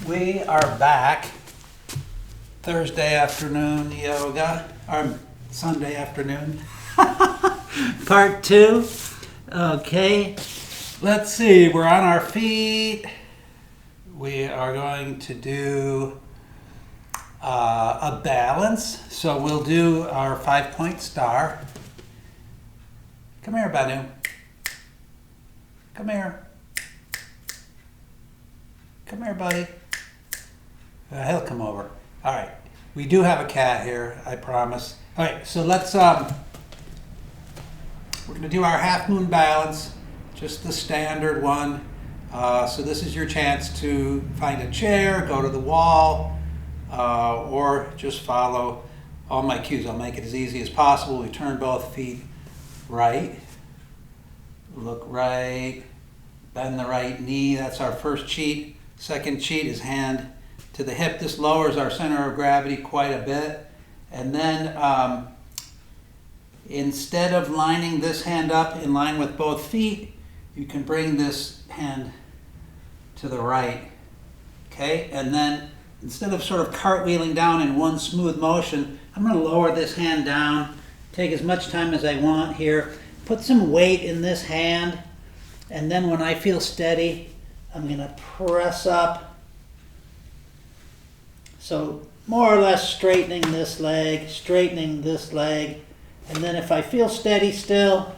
We are back. Thursday afternoon yoga, or Sunday afternoon. Part 2. Okay, let's see, we're on our feet. We are going to do a balance. So we'll do our 5-point star. Come here, Banu. Come here. Come here, buddy. He'll come over. All right. We do have a cat here, I promise. All right, so let's, we're going to do our half moon balance, just the standard one. So this is your chance to find a chair, go to the wall, or just follow all my cues. I'll make it as easy as possible. We turn both feet right, look right, bend the right knee. That's our first cheat. Second cheat is hand to the hip. This lowers our center of gravity quite a bit. And then instead of lining this hand up in line with both feet, you can bring this hand to the right. Okay? And then instead of sort of cartwheeling down in one smooth motion, I'm going to lower this hand down, take as much time as I want here, put some weight in this hand, and then when I feel steady, I'm going to press up. So more or less straightening this leg, and then if I feel steady still,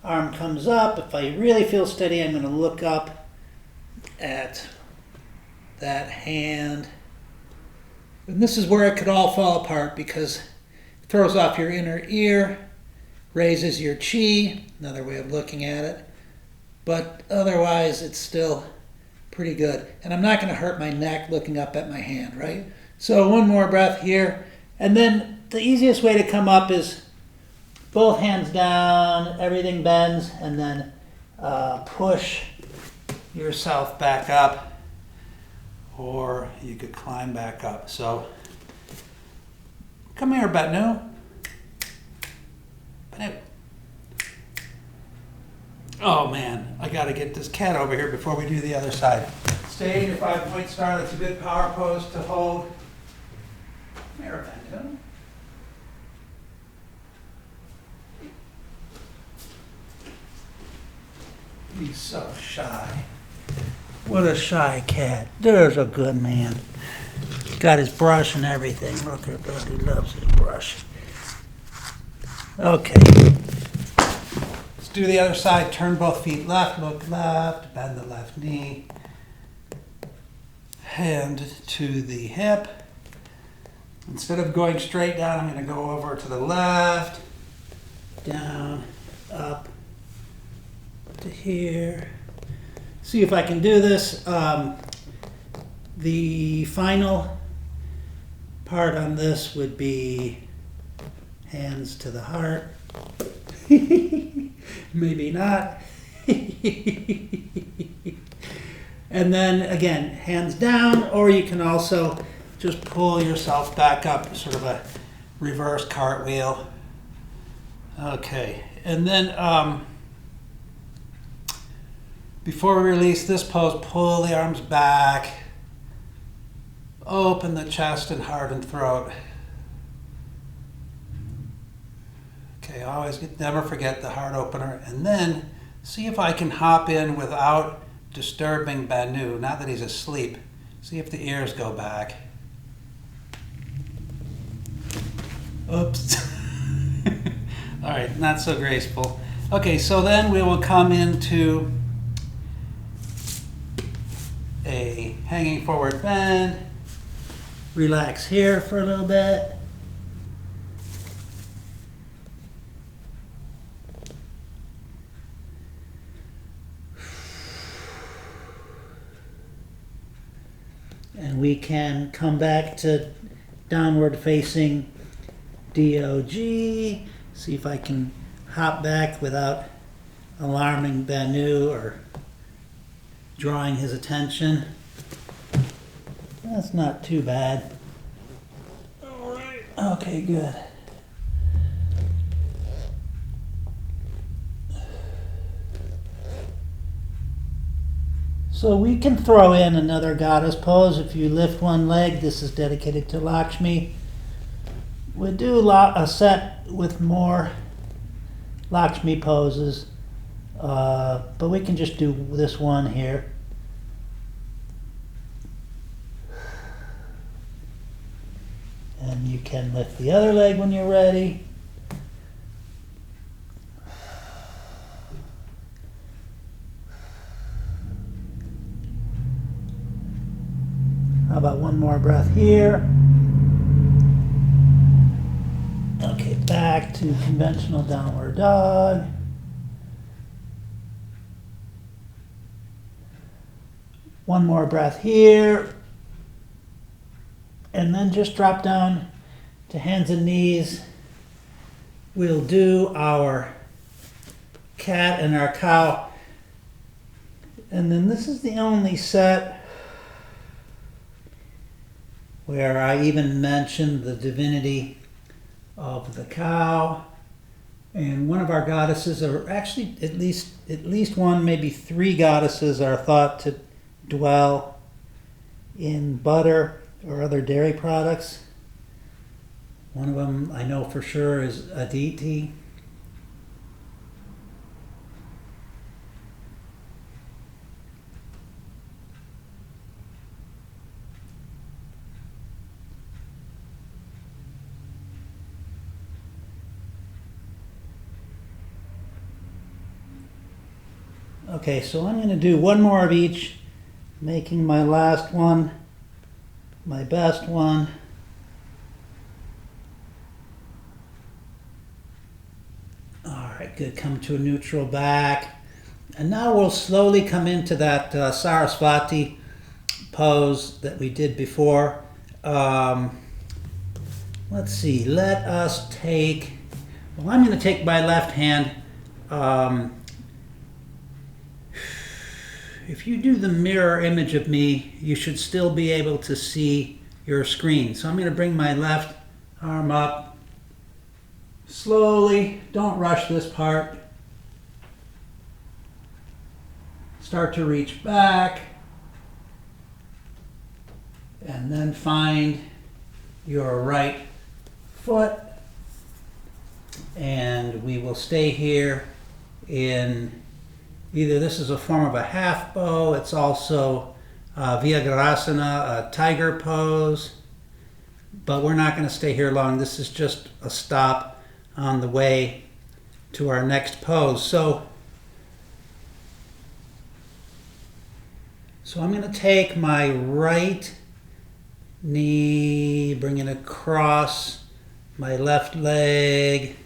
arm comes up. If I really feel steady, I'm going to look up at that hand. And this is where it could all fall apart because it throws off your inner ear, raises your chi, another way of looking at it. But otherwise, it's still pretty good. And I'm not going to hurt my neck looking up at my hand, right? So one more breath here. And then the easiest way to come up is both hands down, everything bends, and then push yourself back up, or you could climb back up. So come here, Banu. Banu. Oh man, I gotta get this cat over here before we do the other side. Stay in your 5-point star. That's a good power pose to hold. Come here, Banu. He's so shy. What a shy cat. There's a good man. Got his brush and everything. Look at that. He loves his brush. Okay. Let's do the other side. Turn both feet left. Look left. Bend the left knee. Hand to the hip. Instead of going straight down, I'm going to go over to the left. Down. Up. To here. See if I can do this. The final part on this would be hands to the heart. Maybe not. And then again, hands down, or you can also just pull yourself back up, sort of a reverse cartwheel. Okay, and then before we release this pose, pull the arms back, open the chest and heart and throat. Okay, never forget the heart opener. And then see if I can hop in without disturbing Banu, now that he's asleep. See if the ears go back. Oops. All right, not so graceful. Okay, so then we will come into a hanging forward bend. Relax here for a little bit. And we can come back to downward facing dog. See if I can hop back without alarming Banu or drawing his attention. That's not too bad. All right. Okay, good. So we can throw in another goddess pose. If you lift one leg, this is dedicated to Lakshmi. We'll do a set with more Lakshmi poses, but we can just do this one here. And you can lift the other leg when you're ready. How about one more breath here? Okay, back to conventional downward dog. One more breath here. And then just drop down to hands and knees. We'll do our cat and our cow. And then this is the only set where I even mentioned the divinity of the cow. And one of our goddesses, or actually at least one, maybe three goddesses are thought to dwell in butter or other dairy products. One of them I know for sure is Aditi. Okay, so I'm going to do one more of each, making my last one my best one. All right, good. Come to a neutral back. And now we'll slowly come into that Sarasvati pose that we did before. Let's see, let us take, well, I'm going to take my left hand. If you do the mirror image of me, you should still be able to see your screen. So I'm going to bring my left arm up slowly. Don't rush this part. Start to reach back. And then find your right foot. And we will stay here in either this is a form of a half bow, it's also Vyagrasana, a tiger pose, but we're not going to stay here long. This is just a stop on the way to our next pose. So I'm going to take my right knee, bring it across my left leg,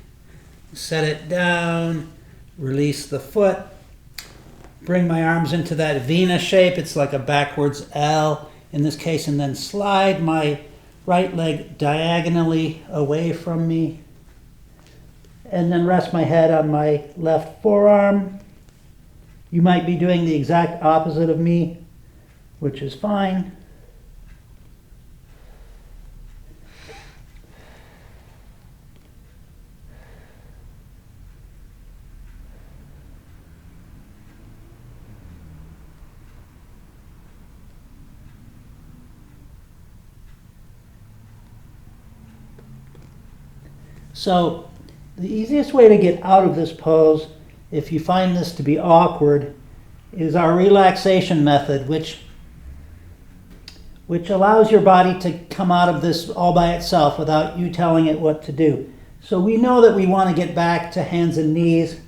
set it down, release the foot. Bring my arms into that Venus shape. It's like a backwards L in this case, and then slide my right leg diagonally away from me. And then rest my head on my left forearm. You might be doing the exact opposite of me, which is fine. So the easiest way to get out of this pose, if you find this to be awkward, is our relaxation method, which allows your body to come out of this all by itself without you telling it what to do. So we know that we want to get back to hands and knees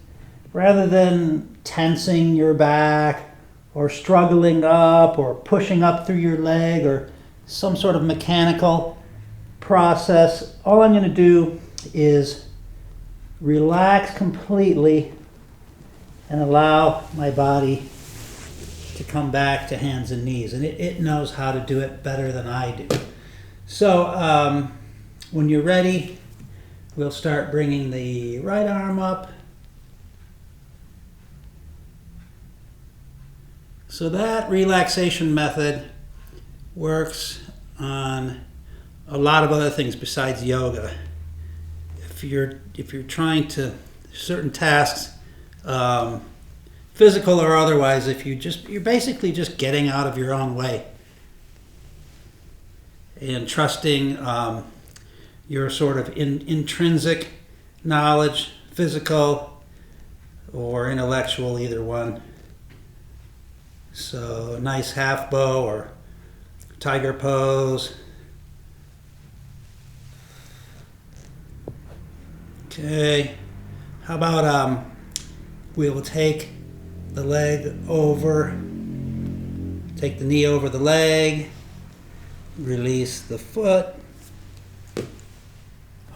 rather than tensing your back or struggling up or pushing up through your leg or some sort of mechanical process. All I'm going to do is relax completely and allow my body to come back to hands and knees. And it knows how to do it better than I do. So when you're ready, we'll start bringing the right arm up. So that relaxation method works on a lot of other things besides yoga. If you're trying to certain tasks, physical or otherwise, if you're basically just getting out of your own way and trusting your sort of intrinsic knowledge, physical or intellectual, either one. So a nice half bow or tiger pose. Okay, how about we will take the leg over, take the knee over the leg, release the foot,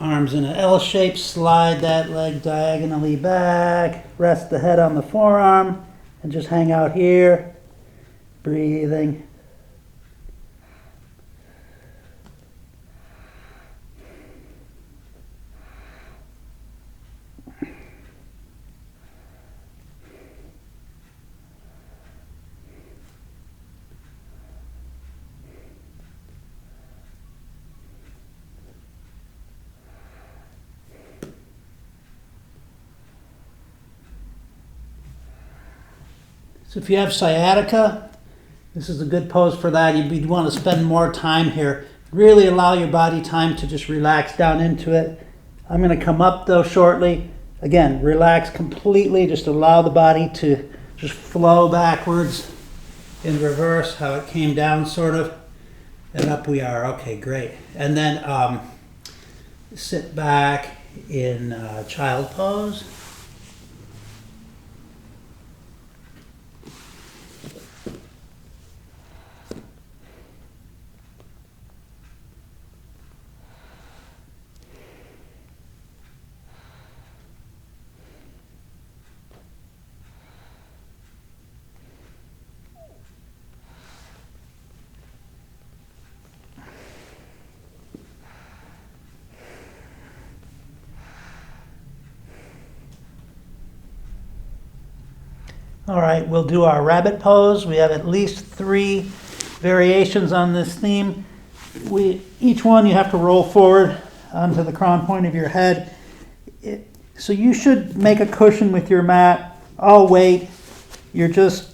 arms in an L shape, slide that leg diagonally back, rest the head on the forearm, and just hang out here, breathing. So if you have sciatica, this is a good pose for that. You'd want to spend more time here. Really allow your body time to just relax down into it. I'm going to come up though shortly. Again, relax completely. Just allow the body to just flow backwards in reverse, how it came down sort of. And up we are. Okay, great. And then sit back in child pose. All right, we'll do our rabbit pose. We have at least 3 variations on this theme. Each one you have to roll forward onto the crown point of your head. So you should make a cushion with your mat. I'll wait. You're just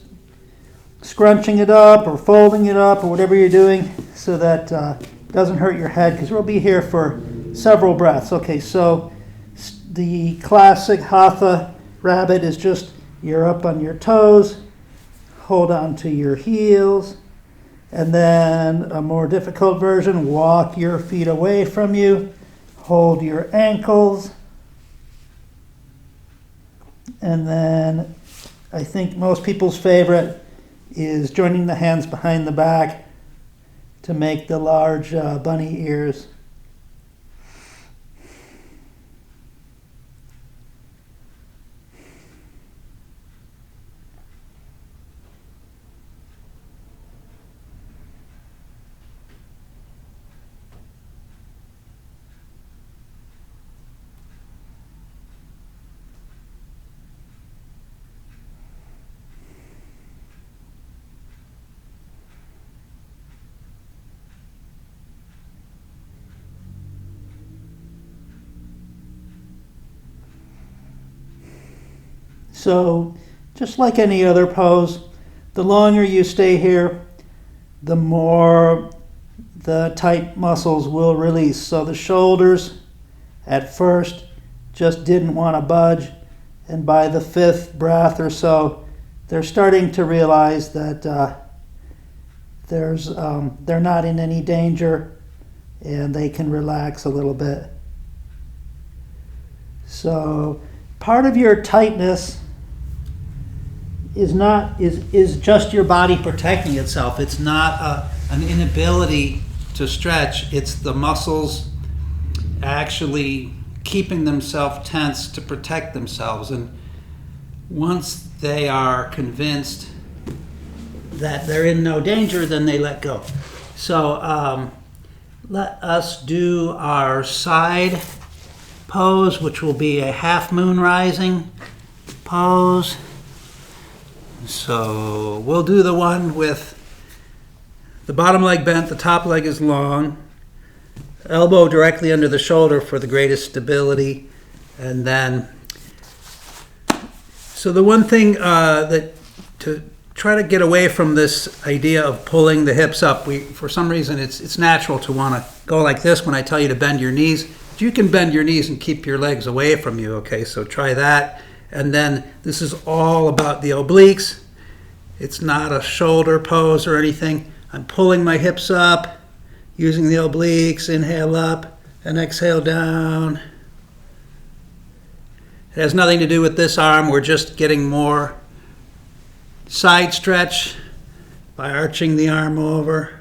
scrunching it up or folding it up or whatever you're doing so that it doesn't hurt your head, because we'll be here for several breaths. Okay, so the classic hatha rabbit is just you're up on your toes, hold on to your heels, and then a more difficult version, walk your feet away from you, hold your ankles, and then I think most people's favorite is joining the hands behind the back to make the large bunny ears. So, just like any other pose, the longer you stay here, the more the tight muscles will release. So the shoulders at first just didn't want to budge, and by the 5th breath or so, they're starting to realize that they're not in any danger and they can relax a little bit. So part of your tightness is just your body protecting itself. It's not an inability to stretch. It's the muscles actually keeping themselves tense to protect themselves. And once they are convinced that they're in no danger, then they let go. So let us do our side pose, which will be a half moon rising pose. So we'll do the one with the bottom leg bent, the top leg is long, elbow directly under the shoulder for the greatest stability, and then So the one thing that to try to get away from this idea of pulling the hips up, for some reason it's natural to want to go like this when I tell you to bend your knees. But you can bend your knees and keep your legs away from you, okay? So try that. And then this is all about the obliques. It's not a shoulder pose or anything. I'm pulling my hips up, using the obliques, inhale up and exhale down. It has nothing to do with this arm. We're just getting more side stretch by arching the arm over.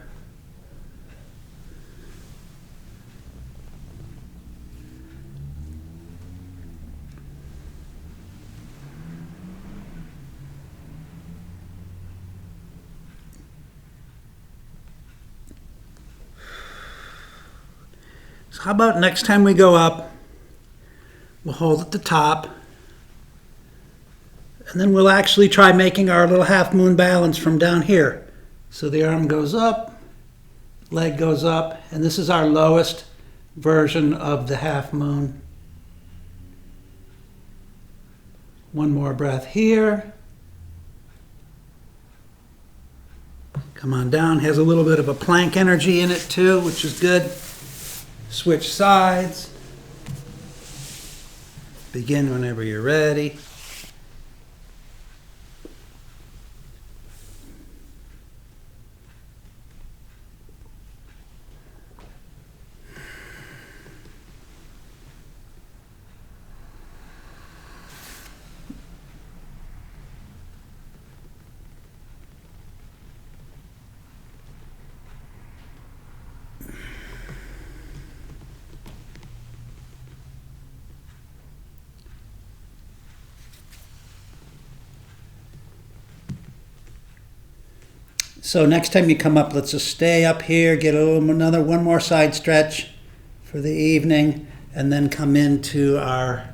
So how about next time we go up, we'll hold at the top, and then we'll actually try making our little half moon balance from down here. So the arm goes up, leg goes up, and this is our lowest version of the half moon. One more breath here. Come on down. Has a little bit of a plank energy in it too, which is good. Switch sides. Begin whenever you're ready. So next time you come up, let's just stay up here, get one more side stretch for the evening, and then come into our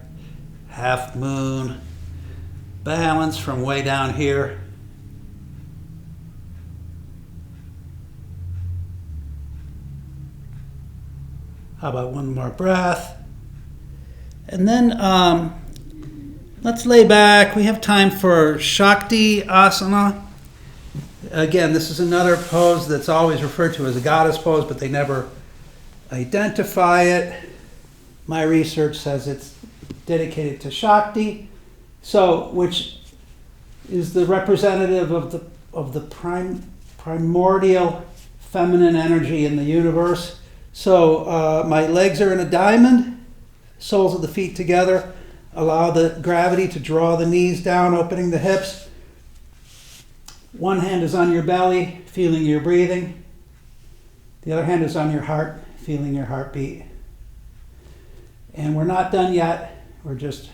half moon balance from way down here. How about one more breath? And then let's lay back. We have time for Shakti Asana. Again, this is another pose that's always referred to as a goddess pose, but they never identify it. My research says it's dedicated to Shakti, which is the representative of the primordial feminine energy in the universe. So my legs are in a diamond, soles of the feet together. Allow the gravity to draw the knees down, opening the hips. One hand is on your belly, feeling your breathing. The other hand is on your heart, feeling your heartbeat. And we're not done yet. We're just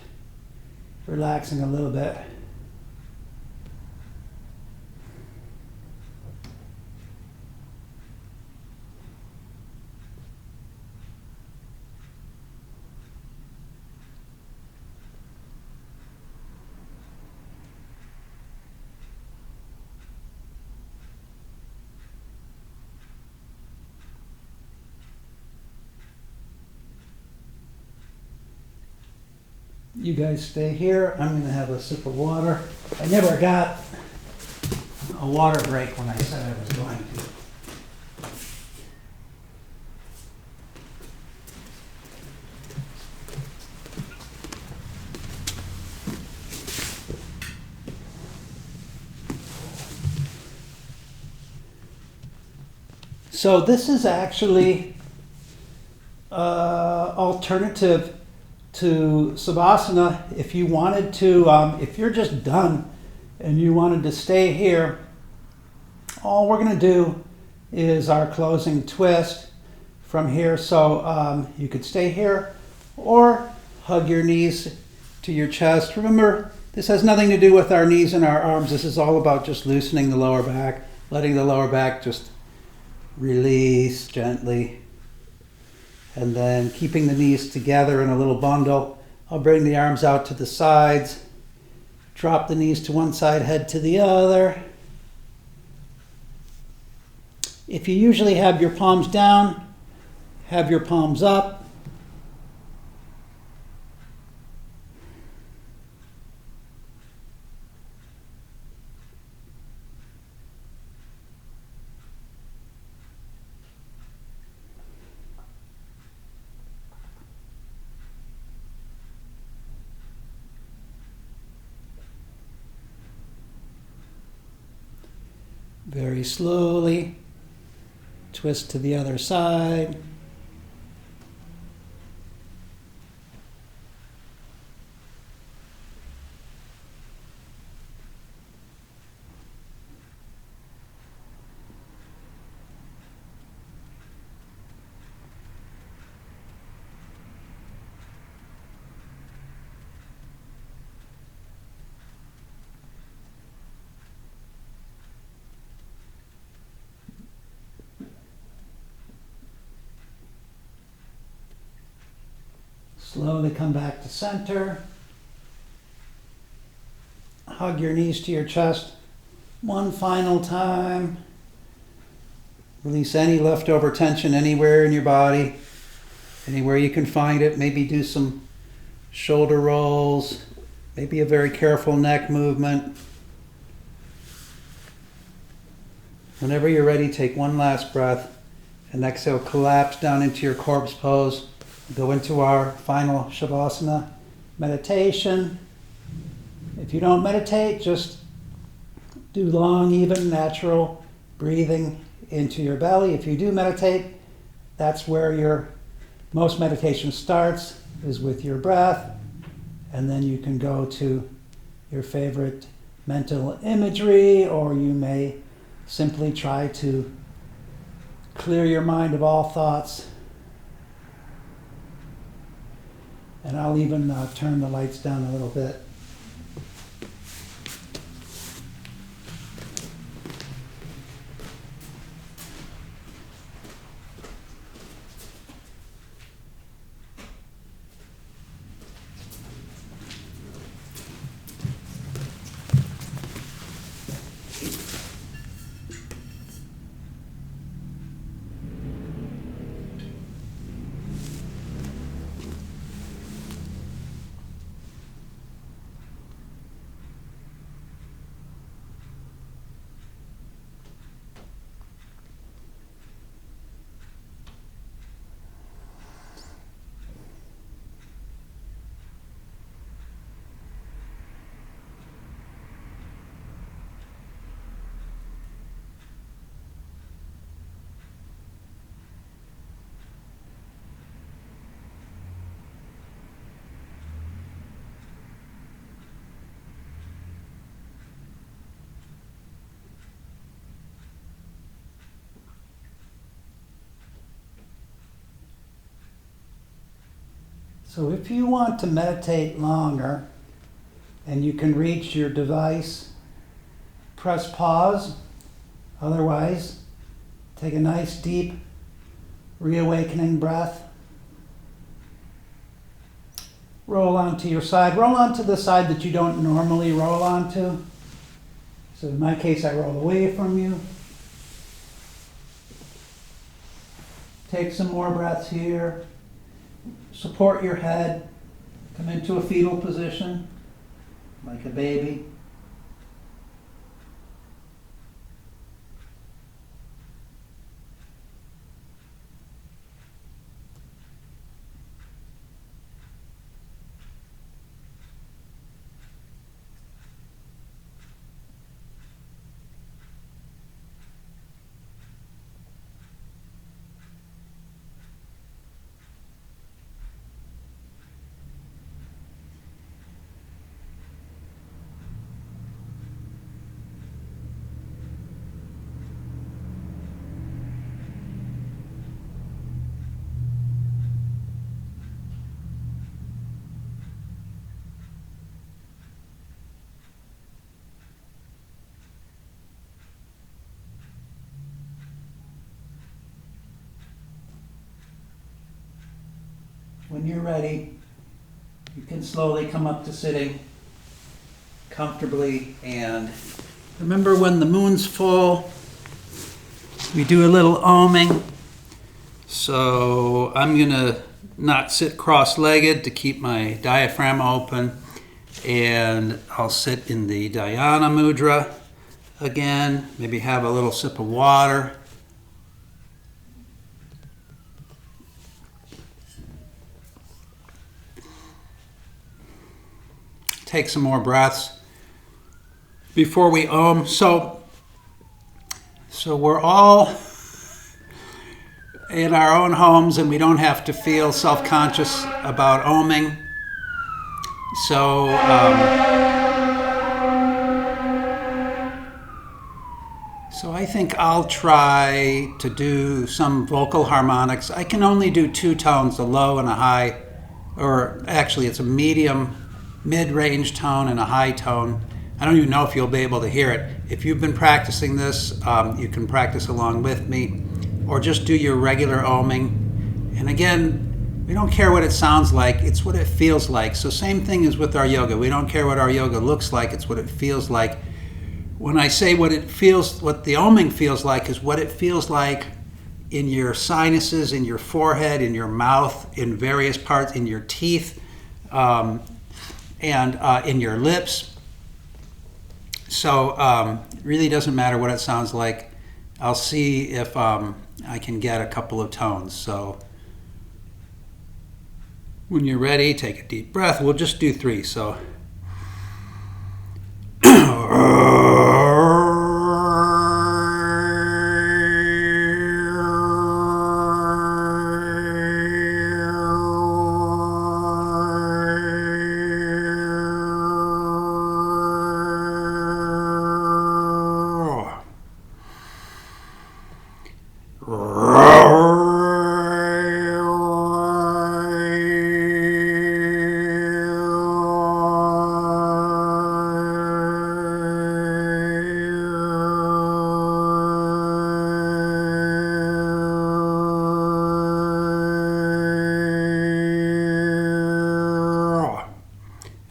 relaxing a little bit. You guys stay here. I'm going to have a sip of water. I never got a water break when I said I was going to. So this is actually alternative to Savasana. If you wanted to, if you're just done and you wanted to stay here, all we're going to do is our closing twist from here. So you could stay here or hug your knees to your chest. Remember, this has nothing to do with our knees and our arms. This is all about just loosening the lower back, letting the lower back just release gently. And then keeping the knees together in a little bundle. I'll bring the arms out to the sides. Drop the knees to one side, head to the other. If you usually have your palms down, have your palms up. Very slowly, twist to the other side. Slowly come back to center. Hug your knees to your chest one final time. Release any leftover tension anywhere in your body, anywhere you can find it. Maybe do some shoulder rolls, maybe a very careful neck movement. Whenever you're ready, take one last breath and exhale, collapse down into your corpse pose. Go into our final Shavasana meditation. If you don't meditate, just do long, even, natural breathing into your belly. If you do meditate, that's where most meditation starts, is with your breath. And then you can go to your favorite mental imagery, or you may simply try to clear your mind of all thoughts. And I'll even turn the lights down a little bit. So if you want to meditate longer and you can reach your device, press pause. Otherwise, take a nice deep reawakening breath. Roll onto your side. Roll onto the side that you don't normally roll onto. So in my case, I roll away from you. Take some more breaths here. Support your head. Come into a fetal position, like a baby. When you're ready, you can slowly come up to sitting comfortably. And remember, when the moon's full, we do a little oming. So I'm going to not sit cross-legged to keep my diaphragm open. And I'll sit in the dhyana mudra again. Maybe have a little sip of water. Take some more breaths before we om. So So we're all in our own homes and we don't have to feel self-conscious about oming. So I think I'll try to do some vocal harmonics. I can only do two tones, a low and a high, or actually it's a medium, mid-range tone and a high tone. I don't even know if you'll be able to hear it. If you've been practicing this, you can practice along with me, or just do your regular oming. And again, we don't care what it sounds like, it's what it feels like. So same thing as with our yoga. We don't care what our yoga looks like, it's what it feels like. When I say what the oming feels like is what it feels like in your sinuses, in your forehead, in your mouth, in various parts, in your teeth, and in your lips. So really doesn't matter what it sounds like. I'll see if I can get a couple of tones. So when you're ready, take a deep breath. We'll just do 3. So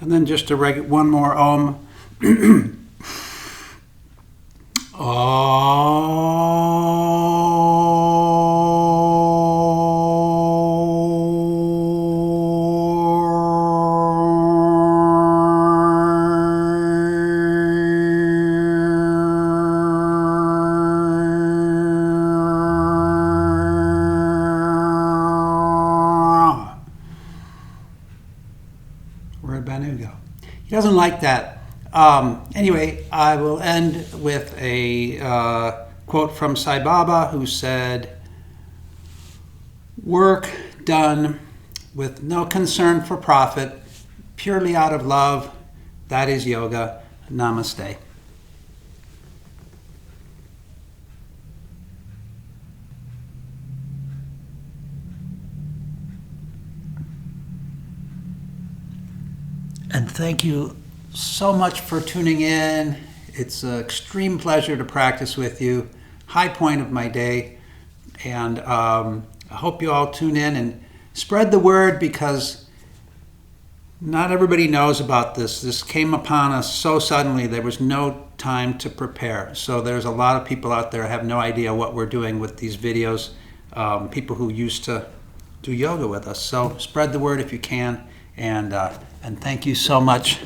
and then just one more om. Where'd Banu go? He doesn't like that. Anyway, I will end with a quote from Sai Baba, who said, "Work done with no concern for profit, purely out of love, that is yoga. Namaste." And thank you so much for tuning in. It's an extreme pleasure to practice with you. High point of my day. And I hope you all tune in and spread the word, because not everybody knows about this. This came upon us so suddenly, there was no time to prepare. So there's a lot of people out there who have no idea what we're doing with these videos, people who used to do yoga with us. So spread the word if you can. And thank you so much.